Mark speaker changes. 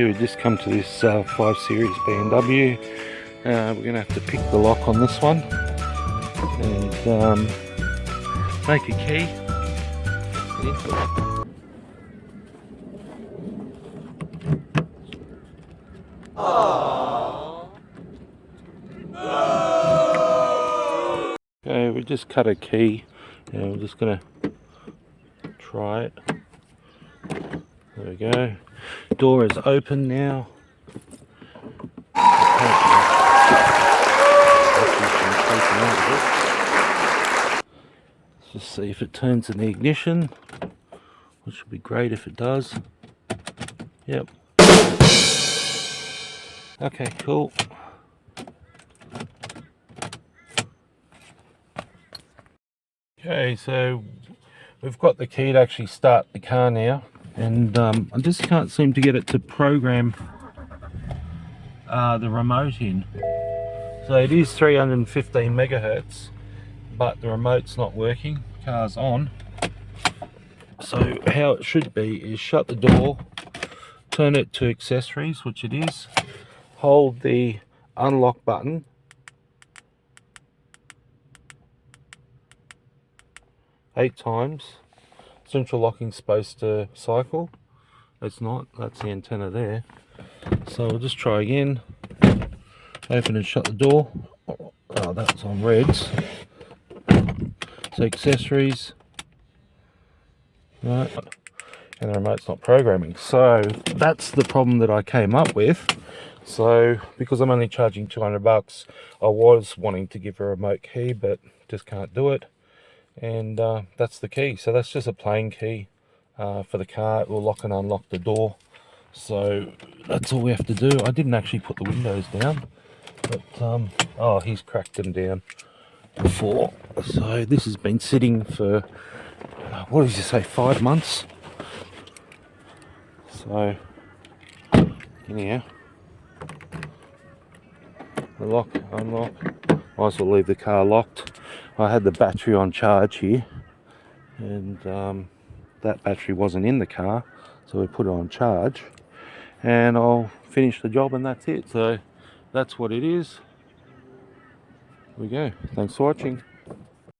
Speaker 1: we've just come to this 5 Series BMW. We're going to have to pick the lock on this one and make a key. Okay, we just cut a key and we're just going to try it. There we go. Door is open now. Let's just see if it turns in the ignition, which would be great if it does. Yep. Okay, cool. Okay, so we've got the key to actually start the car now, and I just can't seem to get it to program the remote in. So it is 315 megahertz, but the remote's not working. Car's on. So how it should be is shut the door, turn it to accessories, which it is, hold the unlock button, eight times. Central locking's supposed to cycle. It's not. That's the antenna there. So we'll just try again. Open and shut the door. Oh, that's on reds. So accessories. Right. And the remote's not programming. So that's the problem that I came up with. So because I'm only charging 200 bucks, I was wanting to give a remote key, but just can't do it. And that's the key. So that's just a plain key for the car. It will lock and unlock the door. So that's all we have to do. I didn't actually put the windows down, but oh, he's cracked them down before. So this has been sitting for what did you say, 5 months? So anyhow, the lock, unlock. I also leave the car locked. I had the battery on charge here, and that battery wasn't in the car, so we put it on charge, and I'll finish the job, and that's it. So that's what it is. There we go. Thanks for watching.